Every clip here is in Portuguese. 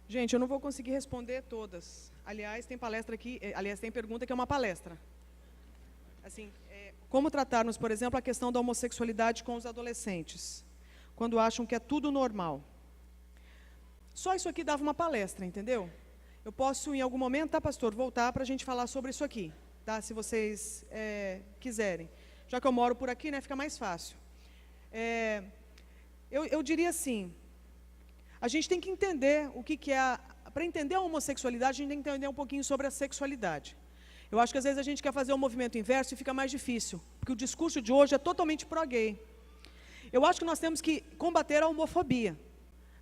Gente, eu não vou conseguir responder todas. Aliás, tem palestra aqui, tem pergunta que é uma palestra. Assim, como tratarmos, por exemplo, a questão da homossexualidade com os adolescentes, quando acham que é tudo normal. Só isso aqui dava uma palestra, entendeu? Eu posso, em algum momento, tá, pastor, voltar para a gente falar sobre isso aqui, tá? Se vocês quiserem. Já que eu moro por aqui, né, fica mais fácil. Eu diria assim, a gente tem que entender o que é... Para entender a homossexualidade, a gente tem que entender um pouquinho sobre a sexualidade. Eu acho que às vezes a gente quer fazer o movimento inverso e fica mais difícil, porque o discurso de hoje é totalmente pró-gay. Eu acho que nós temos que combater a homofobia,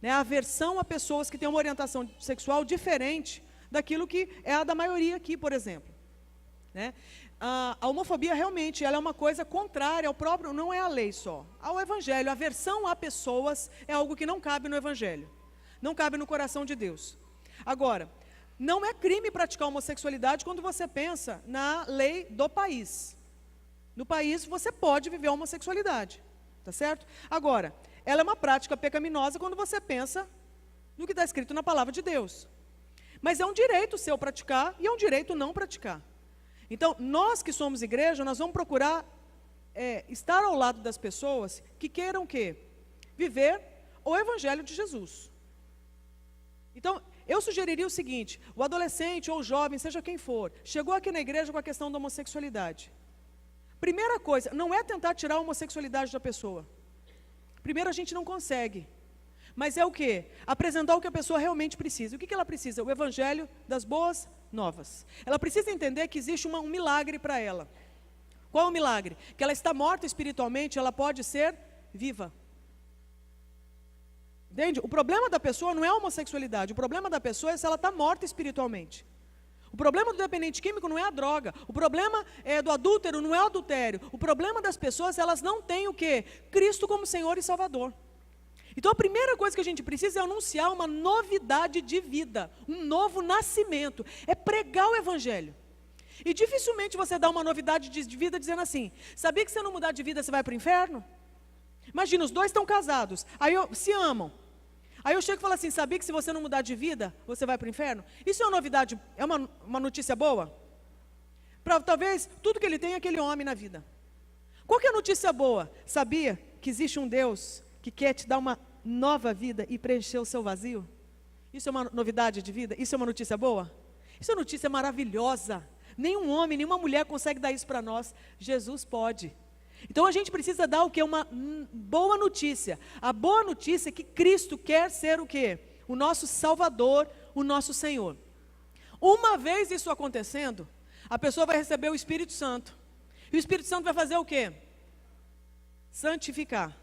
né, a aversão a pessoas que têm uma orientação sexual diferente daquilo que é a da maioria aqui, por exemplo. Né? A homofobia realmente ela é uma coisa contrária ao próprio, não é a lei só, ao evangelho. A aversão a pessoas é algo que não cabe no evangelho, não cabe no coração de Deus. Agora, não é crime praticar homossexualidade quando você pensa na lei do país. No país você pode viver a homossexualidade, tá certo? Agora, ela é uma prática pecaminosa quando você pensa no que está escrito na palavra de Deus. Mas é um direito seu praticar e é um direito não praticar. Então, nós que somos igreja, nós vamos procurar estar ao lado das pessoas que queiram o quê? Viver o evangelho de Jesus. Então, eu sugeriria o seguinte, o adolescente ou o jovem, seja quem for, chegou aqui na igreja com a questão da homossexualidade. Primeira coisa, não é tentar tirar a homossexualidade da pessoa. Primeiro a gente não consegue. Mas é o quê? Apresentar o que a pessoa realmente precisa. O que ela precisa? O evangelho das boas novas. Ela precisa entender que existe um milagre para ela. Qual é o milagre? Que ela está morta espiritualmente, ela pode ser viva. Entende? O problema da pessoa não é a homossexualidade, o problema da pessoa é se ela está morta espiritualmente. O problema do dependente químico não é a droga, o problema do adúltero não é o adultério, o problema das pessoas, elas não têm o quê? Cristo como Senhor e Salvador. Então a primeira coisa que a gente precisa é anunciar uma novidade de vida, um novo nascimento, é pregar o evangelho. E dificilmente você dá uma novidade de vida dizendo assim, sabia que se você não mudar de vida você vai para o inferno? Imagina, os dois estão casados, se amam. Aí eu chego e falo assim, sabia que se você não mudar de vida, você vai para o inferno? Isso é uma novidade, é uma notícia boa? Talvez tudo que ele tem é aquele homem na vida. Qual que é a notícia boa? Sabia que existe um Deus que quer te dar uma nova vida e preencher o seu vazio? Isso é uma novidade de vida? Isso é uma notícia boa? Isso é uma notícia maravilhosa. Nenhum homem, nenhuma mulher consegue dar isso para nós. Jesus pode. Então a gente precisa dar o que? Uma boa notícia. A boa notícia é que Cristo quer ser o quê? O nosso Salvador, o nosso Senhor. Uma vez isso acontecendo, a pessoa vai receber o Espírito Santo. E o Espírito Santo vai fazer o quê? Santificar.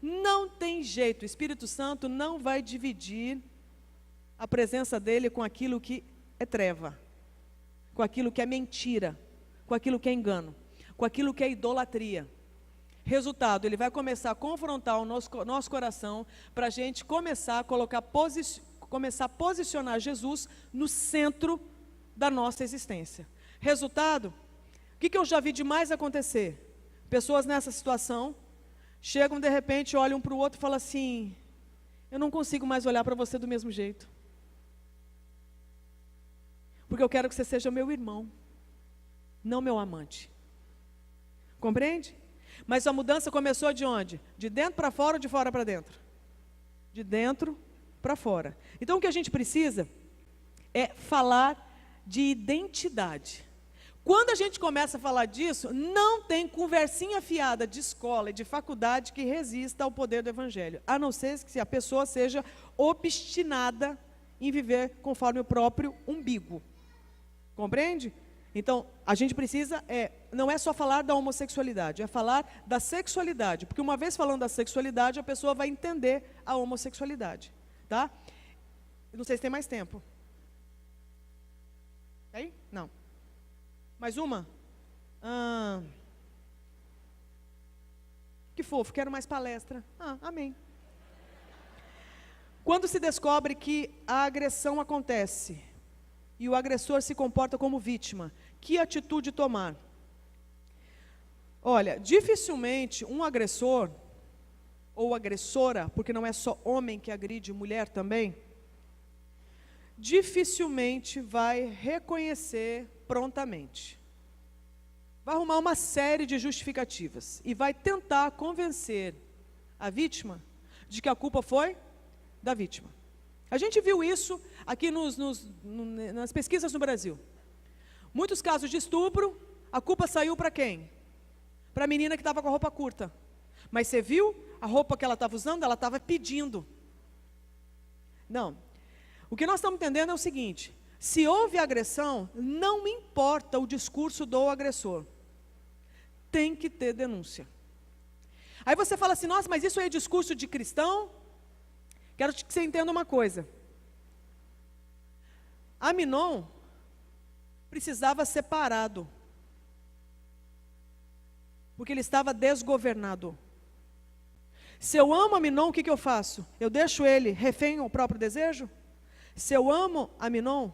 Não tem jeito, o Espírito Santo não vai dividir a presença dele com aquilo que é treva, com aquilo que é mentira, com aquilo que é engano, com aquilo que é idolatria. Resultado, ele vai começar a confrontar o nosso coração para a gente começar a posicionar Jesus no centro da nossa existência. Resultado, o que eu já vi demais acontecer? Pessoas nessa situação chegam de repente, olham um para o outro e falam assim, eu não consigo mais olhar para você do mesmo jeito. Porque eu quero que você seja meu irmão, não meu amante. Compreende? Mas a mudança começou de onde? De dentro para fora ou de fora para dentro? De dentro para fora. Então o que a gente precisa é falar de identidade. Quando a gente começa a falar disso, não tem conversinha fiada de escola e de faculdade que resista ao poder do evangelho, a não ser que a pessoa seja obstinada em viver conforme o próprio umbigo. Compreende? Então, a gente precisa, não é só falar da homossexualidade, é falar da sexualidade, porque uma vez falando da sexualidade, a pessoa vai entender a homossexualidade, tá? Não sei se tem mais tempo. Aí? Não. Mais uma? Que fofo, quero mais palestra. Amém. Quando se descobre que a agressão acontece e o agressor se comporta como vítima, que atitude tomar? Olha, dificilmente um agressor ou agressora, porque não é só homem que agride mulher também, dificilmente vai reconhecer prontamente. Vai arrumar uma série de justificativas e vai tentar convencer a vítima de que a culpa foi da vítima. A gente viu isso aqui nas pesquisas no Brasil. Muitos casos de estupro, a culpa saiu para quem? Para a menina que estava com a roupa curta. Mas você viu a roupa que ela estava usando? Ela estava pedindo. Não. O que nós estamos entendendo é o seguinte: se houve agressão, não importa o discurso do agressor. Tem que ter denúncia. Aí você fala assim, nossa, mas isso aí é discurso de cristão? Quero que você entenda uma coisa. Aminon precisava ser parado, porque ele estava desgovernado. Se eu amo Aminon, o que eu faço? Eu deixo ele refém ao próprio desejo? Se eu amo Aminon,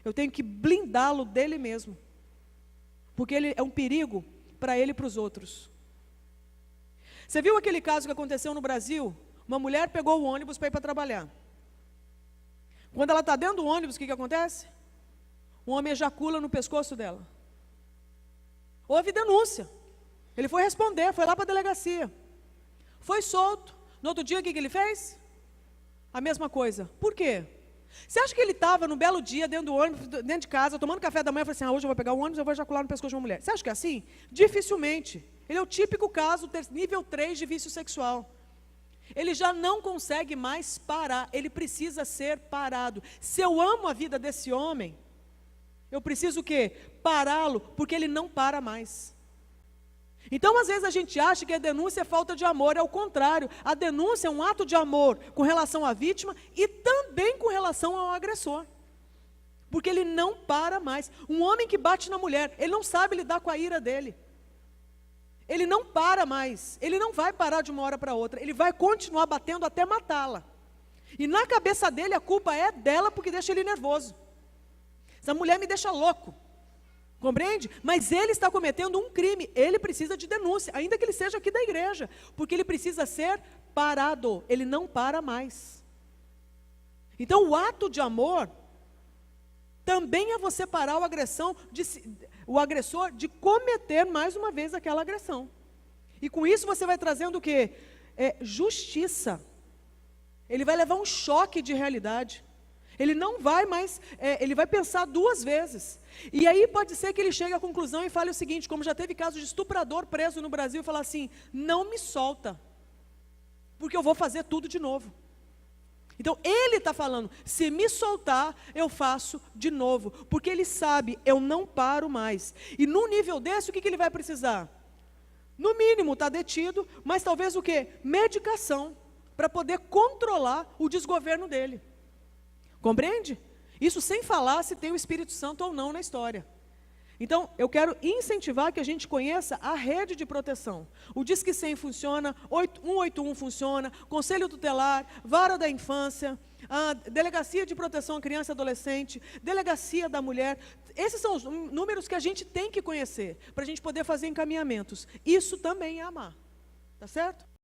eu tenho que blindá-lo dele mesmo, porque ele é um perigo para ele e para os outros. Você viu aquele caso que aconteceu no Brasil? Uma mulher pegou o ônibus para ir para trabalhar. Quando ela está dentro do ônibus, o que acontece? Um homem ejacula no pescoço dela. Houve denúncia. Ele foi responder, foi lá para a delegacia. Foi solto. No outro dia, o que ele fez? A mesma coisa. Por quê? Você acha que ele estava no belo dia, dentro do ônibus, dentro de casa, tomando café da manhã, e falou assim, hoje eu vou pegar o ônibus, eu vou ejacular no pescoço de uma mulher. Você acha que é assim? Dificilmente. Ele é o típico caso, nível 3 de vício sexual. Ele já não consegue mais parar, ele precisa ser parado. Se eu amo a vida desse homem, eu preciso o quê? Pará-lo, porque ele não para mais. Então, às vezes a gente acha que a denúncia é falta de amor, é o contrário. A denúncia é um ato de amor com relação à vítima e também com relação ao agressor. Porque ele não para mais. Um homem que bate na mulher, ele não sabe lidar com a ira dele. Ele não para mais, ele não vai parar de uma hora para outra, ele vai continuar batendo até matá-la. E na cabeça dele a culpa é dela porque deixa ele nervoso. Essa mulher me deixa louco. Compreende? Mas ele está cometendo um crime, ele precisa de denúncia, ainda que ele seja aqui da igreja, porque ele precisa ser parado, ele não para mais. Então o ato de amor também é você parar o agressor de cometer mais uma vez aquela agressão. E com isso você vai trazendo o quê? Justiça. Ele vai levar um choque de realidade. Ele não vai mais, ele vai pensar duas vezes. E aí pode ser que ele chegue à conclusão e fale o seguinte, como já teve caso de estuprador preso no Brasil, e falar assim, não me solta, porque eu vou fazer tudo de novo. Então ele está falando, se me soltar, eu faço de novo, porque ele sabe, eu não paro mais. E no nível desse, o que ele vai precisar? No mínimo, está detido, mas talvez o quê? Medicação, para poder controlar o desgoverno dele. Compreende? Isso sem falar se tem o Espírito Santo ou não na história. Então, eu quero incentivar que a gente conheça a rede de proteção. O Disque 100 funciona, 181 funciona, Conselho Tutelar, Vara da Infância, a Delegacia de Proteção à Criança e Adolescente, Delegacia da Mulher. Esses são os números que a gente tem que conhecer, para a gente poder fazer encaminhamentos. Isso também é amar. Tá certo?